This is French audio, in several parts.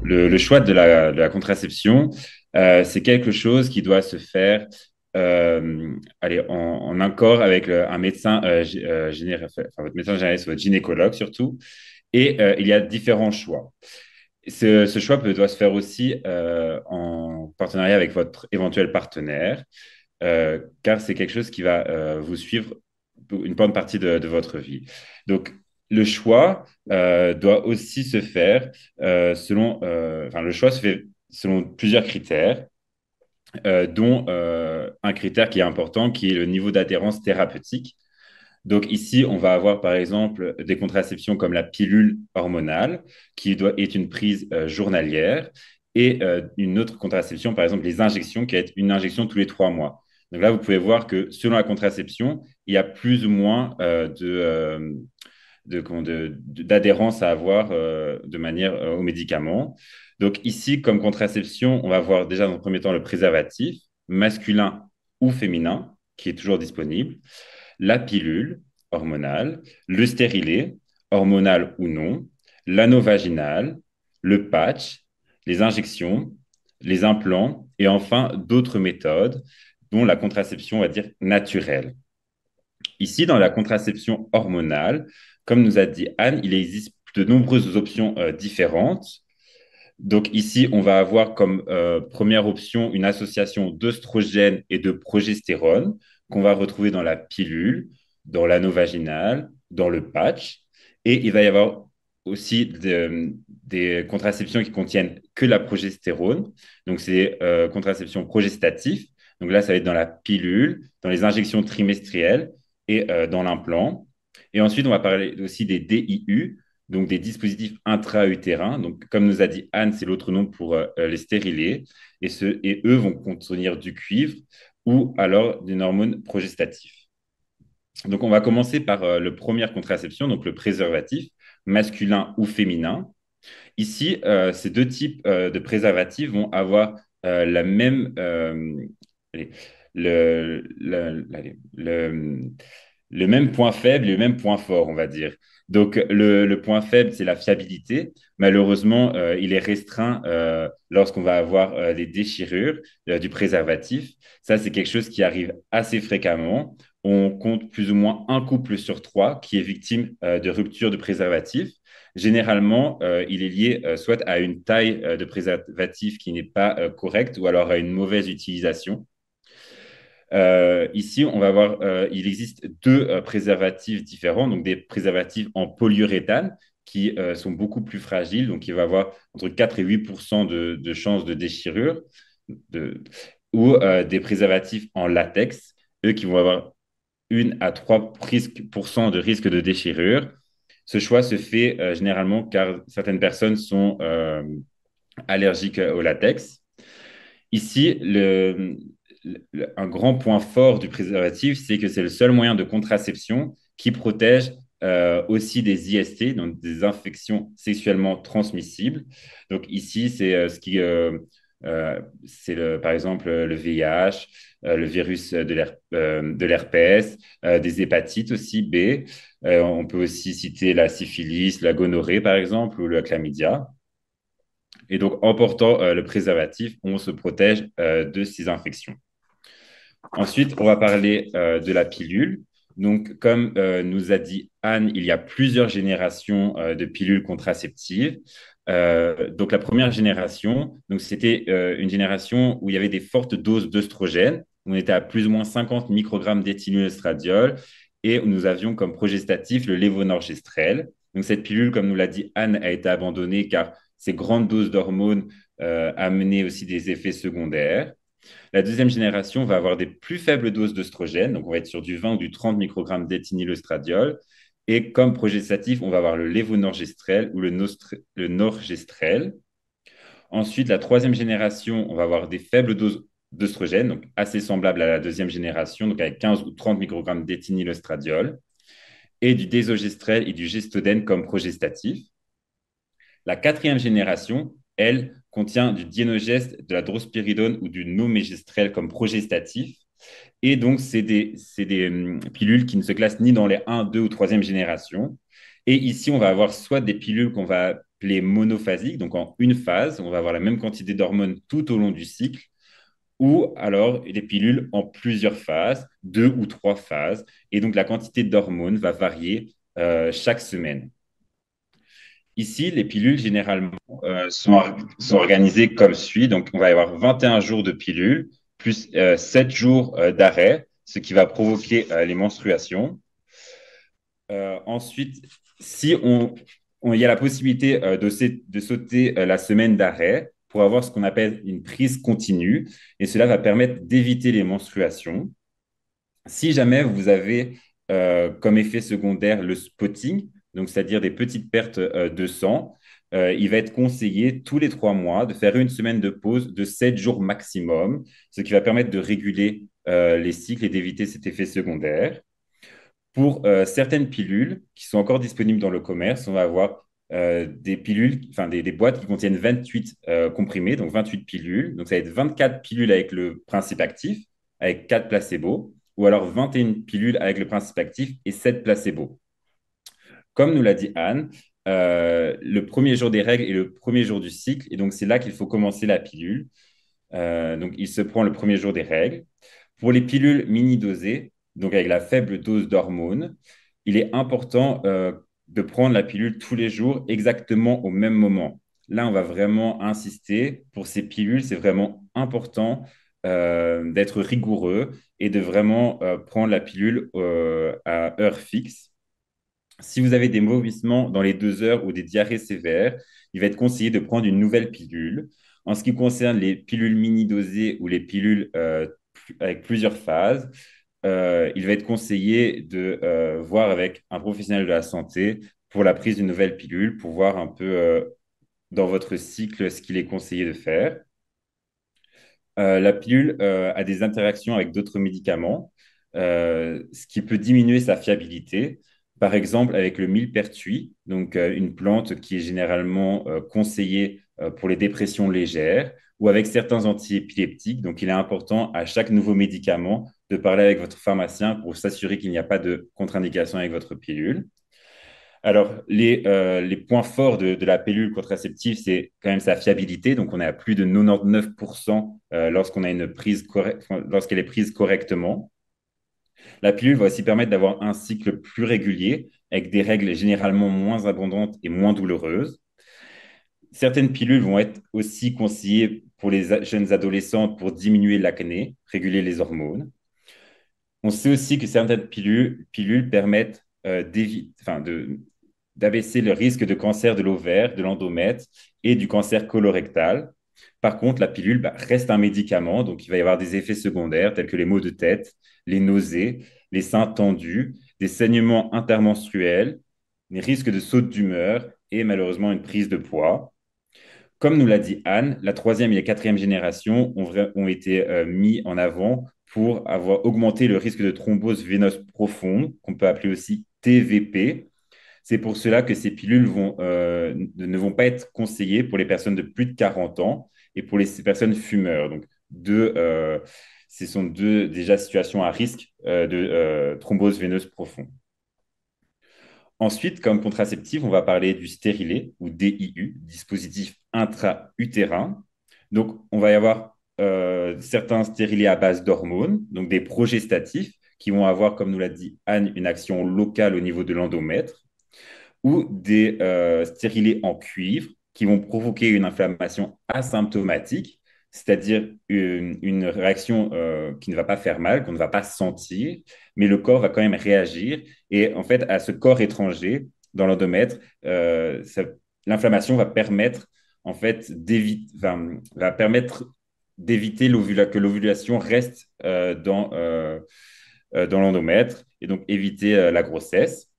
le choix de la contraception, c'est quelque chose qui doit se faire allez, en accord avec un médecin enfin, votre médecin généraliste, votre gynécologue surtout. Et il y a différents choix. Ce choix doit se faire aussi en partenariat avec votre éventuel partenaire, car c'est quelque chose qui va vous suivre une bonne partie de votre vie. Donc, le choix doit aussi se faire enfin, le choix se fait selon plusieurs critères, dont un critère qui est important, qui est le niveau d'adhérence thérapeutique. Donc ici, on va avoir par exemple des contraceptions comme la pilule hormonale, est une prise journalière, et une autre contraception, par exemple les injections, qui est une injection tous les 3 mois. Donc là, vous pouvez voir que selon la contraception, il y a plus ou moins d'adhérence à avoir de manière aux médicaments. Donc ici, comme contraception, on va voir déjà dans un premier temps le préservatif, masculin ou féminin, qui est toujours disponible, la pilule hormonale, le stérilet, hormonal ou non, l'anneau vaginal, le patch, les injections, les implants et enfin d'autres méthodes, dont la contraception, on va dire, naturelle. Ici, dans la contraception hormonale, comme nous a dit Anne, il existe de nombreuses options différentes. Donc ici, on va avoir comme première option une association d'œstrogène et de progestérone qu'on va retrouver dans la pilule, dans l'anneau vaginal, dans le patch. Et il va y avoir aussi des contraceptions qui contiennent que la progestérone. Donc c'est contraception progestative. Donc là, ça va être dans la pilule, dans les injections trimestrielles et dans l'implant. Et ensuite, on va parler aussi des DIU, donc des dispositifs intra-utérins. Donc, comme nous a dit Anne, c'est l'autre nom pour les stérilés. Et eux vont contenir du cuivre ou alors d'une hormone progestative. Donc, on va commencer par le première contraception, donc le préservatif, masculin ou féminin. Ici, ces deux types de préservatifs vont avoir la même, allez, le même point faible et le même point fort, on va dire. Donc, le point faible, c'est la fiabilité. Malheureusement, il est restreint lorsqu'on va avoir des déchirures du préservatif. Ça, c'est quelque chose qui arrive assez fréquemment. On compte plus ou moins un couple sur trois qui est victime de rupture de préservatif. Généralement, il est lié soit à une taille de préservatif qui n'est pas correcte ou alors à une mauvaise utilisation. Ici, on va voir, il existe deux préservatifs différents, donc des préservatifs en polyuréthane qui sont beaucoup plus fragiles, donc il va avoir entre 4 et 8 de chances de déchirure, de, ou des préservatifs en latex, eux qui vont avoir 1 à 3 de risque de déchirure. Ce choix se fait généralement car certaines personnes sont allergiques au latex. Ici, un grand point fort du préservatif, c'est que c'est le seul moyen de contraception qui protège aussi des IST, donc des infections sexuellement transmissibles. Donc ici, c'est par exemple le VIH, le virus de l'herpès, des hépatites aussi B. On peut aussi citer la syphilis, la gonorrhée par exemple, ou le chlamydia. Et donc, en portant le préservatif, on se protège de ces infections. Ensuite, on va parler de la pilule. Donc, comme nous a dit Anne, il y a plusieurs générations de pilules contraceptives. Donc, la première génération, donc c'était une génération où il y avait des fortes doses d'œstrogène. On était à plus ou moins 50 microgrammes d'éthylène et nous avions comme progestatif le lévonorgestrel. Donc, cette pilule, comme nous l'a dit Anne, a été abandonnée car ces grandes doses d'hormones amenaient aussi des effets secondaires. La deuxième génération va avoir des plus faibles doses d'œstrogène, donc on va être sur du 20 ou du 30 microgrammes d'éthénylestradiol. Et comme progestatif, on va avoir le lévonorgestrel ou le norgestrel. Ensuite, la troisième génération, on va avoir des faibles doses d'œstrogène, donc assez semblables à la deuxième génération, donc avec 15 ou 30 microgrammes d'éthénylestradiol, et du désogestrel et du gestodène comme progestatif. La quatrième génération, elle, contient du dienogeste, de la drospiridone ou du nomégestrel comme progestatif. Et donc, c'est des pilules qui ne se classent ni dans les 1, 2 ou troisième génération. Et ici, on va avoir soit des pilules qu'on va appelée monophasique, donc en une phase, on va avoir la même quantité d'hormones tout au long du cycle, ou alors des pilules en plusieurs phases, deux ou trois phases, et donc la quantité d'hormones va varier chaque semaine. Ici, les pilules, généralement, sont organisées comme suit. Donc, on va y avoir 21 jours de pilules, plus 7 jours d'arrêt, ce qui va provoquer les menstruations. Ensuite, si il y a la possibilité de sauter la semaine d'arrêt pour avoir ce qu'on appelle une prise continue, et cela va permettre d'éviter les menstruations. Si jamais vous avez comme effet secondaire le spotting, donc c'est-à-dire des petites pertes de sang, il va être conseillé tous les 3 mois de faire une semaine de pause de 7 jours maximum, ce qui va permettre de réguler les cycles et d'éviter cet effet secondaire. Pour certaines pilules qui sont encore disponibles dans le commerce, on va avoir des pilules, enfin des boîtes qui contiennent 28 comprimés, donc 28 pilules. Donc ça va être 24 pilules avec le principe actif, avec 4 placebos, ou alors 21 pilules avec le principe actif et 7 placebos. Comme nous l'a dit Anne, le premier jour des règles est le premier jour du cycle, et donc c'est là qu'il faut commencer la pilule. Donc il se prend le premier jour des règles. Pour les pilules mini-dosées, donc avec la faible dose d'hormones, il est important de prendre la pilule tous les jours exactement au même moment. Là, on va vraiment insister pour ces pilules, c'est vraiment important d'être rigoureux et de vraiment prendre la pilule à heure fixe. Si vous avez des vomissements dans les 2 heures ou des diarrhées sévères, il va être conseillé de prendre une nouvelle pilule. En ce qui concerne les pilules mini-dosées ou les pilules avec plusieurs phases, il va être conseillé de voir avec un professionnel de la santé pour la prise d'une nouvelle pilule, pour voir un peu dans votre cycle ce qu'il est conseillé de faire. La pilule a des interactions avec d'autres médicaments, ce qui peut diminuer sa fiabilité. Par exemple, avec le millepertuis, donc une plante qui est généralement conseillée pour les dépressions légères, ou avec certains antiépileptiques. Donc, il est important à chaque nouveau médicament de parler avec votre pharmacien pour s'assurer qu'il n'y a pas de contre-indication avec votre pilule. Alors, les points forts de la pilule contraceptive, c'est quand même sa fiabilité. Donc, on est à plus de 99% lorsqu'on a une prise lorsqu'elle est prise correctement. La pilule va aussi permettre d'avoir un cycle plus régulier, avec des règles généralement moins abondantes et moins douloureuses. Certaines pilules vont être aussi conseillées pour les jeunes adolescentes pour diminuer l'acné, réguler les hormones. On sait aussi que certaines pilules permettent d'abaisser le risque de cancer de l'ovaire, de l'endomètre et du cancer colorectal. Par contre, la pilule reste un médicament, donc il va y avoir des effets secondaires tels que les maux de tête, les nausées, les seins tendus, des saignements intermenstruels, des risques de saute d'humeur et malheureusement une prise de poids. Comme nous l'a dit Anne, la troisième et la quatrième génération ont été mis en avant pour avoir augmenté le risque de thrombose veineuse profonde, qu'on peut appeler aussi TVP. C'est pour cela que ces pilules ne vont pas être conseillées pour les personnes de plus de 40 ans et pour les personnes fumeurs. Donc, ce sont deux déjà situations à risque de thrombose veineuse profonde. Ensuite, comme contraceptif, on va parler du stérilet ou DIU, dispositif intra-utérin. Donc, on va y avoir certains stérilets à base d'hormones, donc des progestatifs, qui vont avoir, comme nous l'a dit Anne, une action locale au niveau de l'endomètre, ou des stérilés en cuivre qui vont provoquer une inflammation asymptomatique, c'est-à-dire une réaction qui ne va pas faire mal, qu'on ne va pas sentir, mais le corps va quand même réagir. Et en fait, à ce corps étranger dans l'endomètre, l'inflammation va permettre en fait va permettre d'éviter que l'ovulation reste dans l'endomètre et donc éviter la grossesse.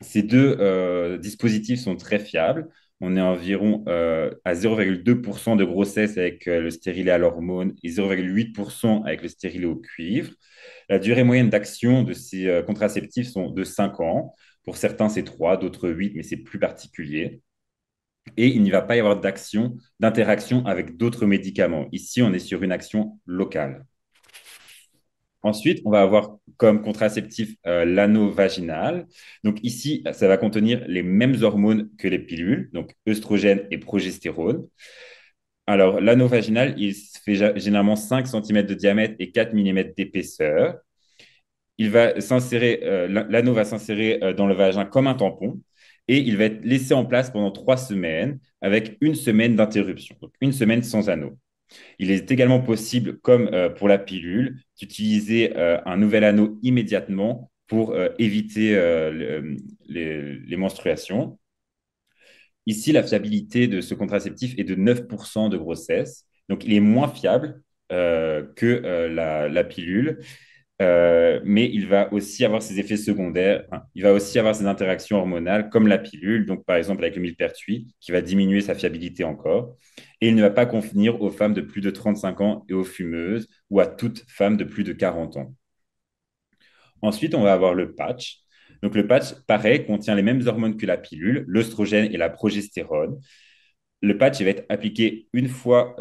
Ces deux dispositifs sont très fiables. On est environ à 0,2% de grossesse avec le stérilet à l'hormone et 0,8% avec le stérilet au cuivre. La durée moyenne d'action de ces contraceptifs sont de 5 ans. Pour certains, c'est 3, d'autres 8, mais c'est plus particulier. Et il n'y va pas y avoir d'interaction avec d'autres médicaments. Ici, on est sur une action locale. Ensuite, on va avoir comme contraceptif l'anneau vaginal. Donc ici, ça va contenir les mêmes hormones que les pilules, donc œstrogène et progestérone. Alors, l'anneau vaginal, il fait généralement 5 cm de diamètre et 4 mm d'épaisseur. L'anneau va s'insérer dans le vagin comme un tampon et il va être laissé en place pendant 3 semaines avec une semaine d'interruption, donc une semaine sans anneau. Il est également possible, comme pour la pilule, d'utiliser un nouvel anneau immédiatement pour éviter les menstruations. Ici, la fiabilité de ce contraceptif est de 9% de grossesse. Donc, il est moins fiable que la pilule, mais il va aussi avoir ses effets secondaires. Hein. Il va aussi avoir ses interactions hormonales, comme la pilule, donc par exemple avec le millepertuis, qui va diminuer sa fiabilité encore. Et il ne va pas convenir aux femmes de plus de 35 ans et aux fumeuses ou à toute femme de plus de 40 ans. Ensuite, on va avoir le patch. Donc, le patch, pareil, contient les mêmes hormones que la pilule, l'œstrogène et la progestérone. Le patch il va être appliqué une fois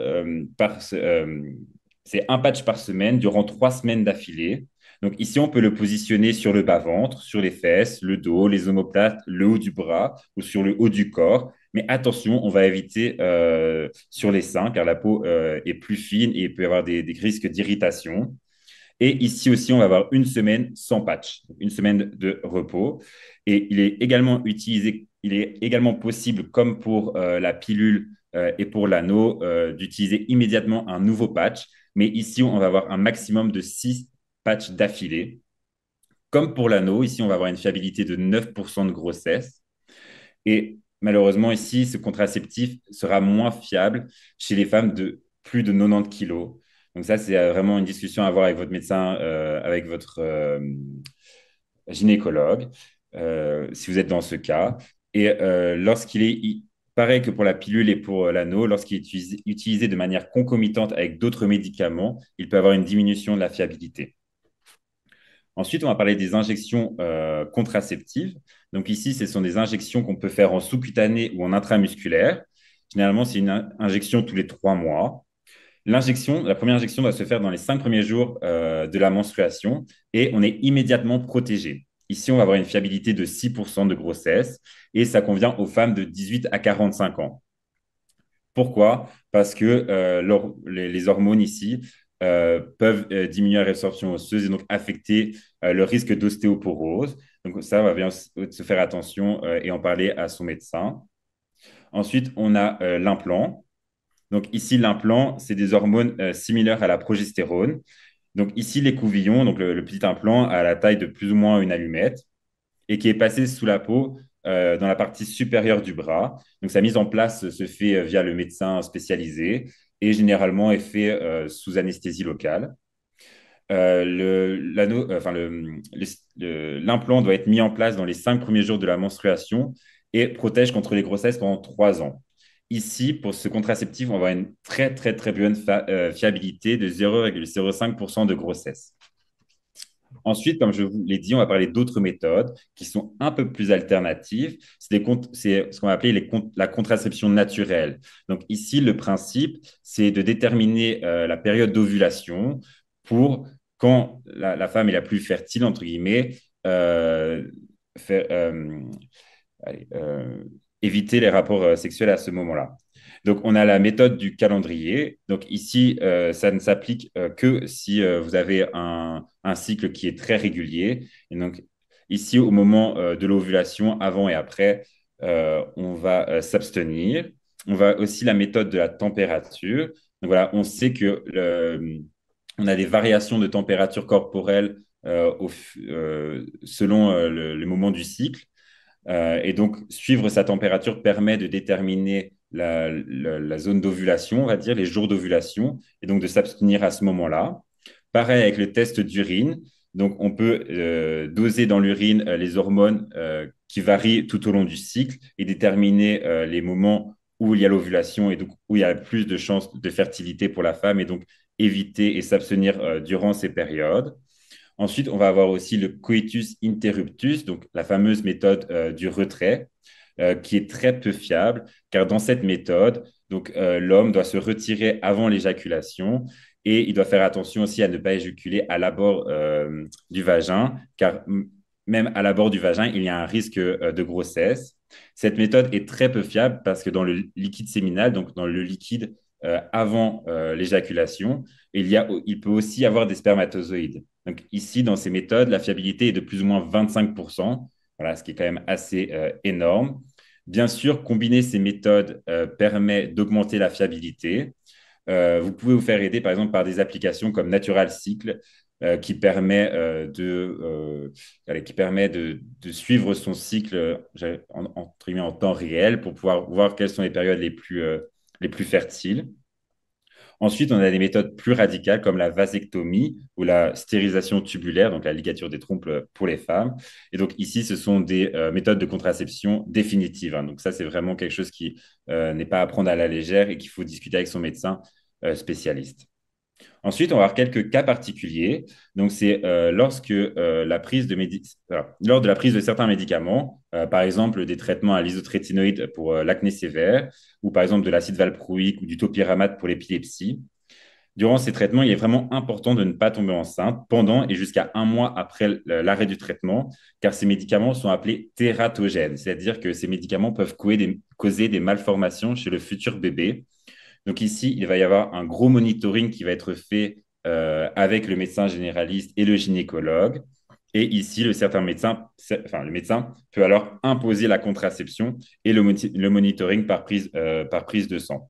c'est un patch par semaine durant 3 semaines d'affilée. Donc ici, on peut le positionner sur le bas-ventre, sur les fesses, le dos, les omoplates, le haut du bras ou sur le haut du corps. Mais attention, on va éviter sur les seins car la peau est plus fine et il peut y avoir des risques d'irritation. Et ici aussi, on va avoir une semaine sans patch, une semaine de repos. Et il est également possible, comme pour la pilule et pour l'anneau, d'utiliser immédiatement un nouveau patch. Mais ici, on va avoir un maximum de 6 patchs d'affilée. Comme pour l'anneau, ici, on va avoir une fiabilité de 9% de grossesse. Et malheureusement, ici, ce contraceptif sera moins fiable chez les femmes de plus de 90 kilos. Donc ça, c'est vraiment une discussion à avoir avec votre médecin, avec votre gynécologue, si vous êtes dans ce cas. Et pareil que pour la pilule et pour l'anneau, lorsqu'il est utilisé de manière concomitante avec d'autres médicaments, il peut avoir une diminution de la fiabilité. Ensuite, on va parler des injections contraceptives. Donc ici, ce sont des injections qu'on peut faire en sous-cutané ou en intramusculaire. Généralement, c'est une injection tous les 3 mois. La première injection doit se faire dans les 5 premiers jours de la menstruation et on est immédiatement protégé. Ici, on va avoir une fiabilité de 6% de grossesse et ça convient aux femmes de 18 à 45 ans. Pourquoi? Parce que les hormones ici peuvent diminuer la résorption osseuse et donc affecter le risque d'ostéoporose. Donc ça, on va bien se faire attention et en parler à son médecin. Ensuite, on a l'implant. Donc ici, l'implant, c'est des hormones similaires à la progestérone. Donc ici, l'écouvillon, donc le petit implant, a la taille de plus ou moins une allumette et qui est passé sous la peau dans la partie supérieure du bras. Donc sa mise en place se fait via le médecin spécialisé et généralement est fait sous anesthésie locale. L'implant doit être mis en place dans les 5 premiers jours de la menstruation et protège contre les grossesses pendant 3 ans. Ici, pour ce contraceptif, on va avoir une très, très, très bonne fiabilité de 0,05% de grossesse. Ensuite, comme je vous l'ai dit, on va parler d'autres méthodes qui sont un peu plus alternatives. C'est ce qu'on va appeler la contraception naturelle. Donc ici, le principe, c'est de déterminer la période d'ovulation pour quand la femme est la plus fertile, entre guillemets, faire, allez, éviter les rapports sexuels à ce moment-là. Donc, on a la méthode du calendrier. Donc, ici, ça ne s'applique que si vous avez un cycle qui est très régulier. Et donc, ici, au moment de l'ovulation, avant et après, on va s'abstenir. On va aussi la méthode de la température. Donc, voilà, on sait on a des variations de température corporelle selon le moment du cycle. Et donc, suivre sa température permet de déterminer la zone d'ovulation, on va dire, les jours d'ovulation, et donc de s'abstenir à ce moment-là. Pareil avec le test d'urine. Donc, on peut doser dans l'urine les hormones qui varient tout au long du cycle et déterminer les moments où il y a l'ovulation et donc où il y a plus de chances de fertilité pour la femme et donc éviter et s'abstenir durant ces périodes. Ensuite, on va avoir aussi le coitus interruptus, donc la fameuse méthode du retrait, qui est très peu fiable, car dans cette méthode, donc l'homme doit se retirer avant l'éjaculation Et il doit faire attention aussi à ne pas éjaculer à l'abord du vagin, car même à l'abord du vagin, il y a un risque de grossesse. Cette méthode est très peu fiable parce que dans le liquide séminal, donc dans le liquide avant l'éjaculation, il peut aussi y avoir des spermatozoïdes. Donc ici, dans ces méthodes, la fiabilité est de plus ou moins 25%, voilà, ce qui est quand même assez énorme. Bien sûr, combiner ces méthodes permet d'augmenter la fiabilité. Vous pouvez vous faire aider, par exemple, par des applications comme Natural Cycle, qui permet de suivre son cycle entre guillemets, en temps réel pour pouvoir voir quelles sont les périodes les plus fertiles. Ensuite, on a des méthodes plus radicales comme la vasectomie ou la stérilisation tubulaire, donc la ligature des trompes pour les femmes. Et donc ici, ce sont des méthodes de contraception définitives, hein. Donc ça, c'est vraiment quelque chose qui n'est pas à prendre à la légère et qu'il faut discuter avec son médecin spécialiste. Ensuite, on va avoir quelques cas particuliers. Donc, c'est lorsque lors de la prise de certains médicaments, par exemple des traitements à l'isotrétinoïde pour l'acné sévère, ou par exemple de l'acide valproïque ou du topiramate pour l'épilepsie. Durant ces traitements, il est vraiment important de ne pas tomber enceinte pendant et jusqu'à un mois après l'arrêt du traitement, car ces médicaments sont appelés tératogènes, c'est-à-dire que ces médicaments peuvent causer des malformations chez le futur bébé. Donc ici, il va y avoir un gros monitoring qui va être fait avec le médecin généraliste et le gynécologue. Et ici, le médecin peut alors imposer la contraception et le monitoring par prise de sang.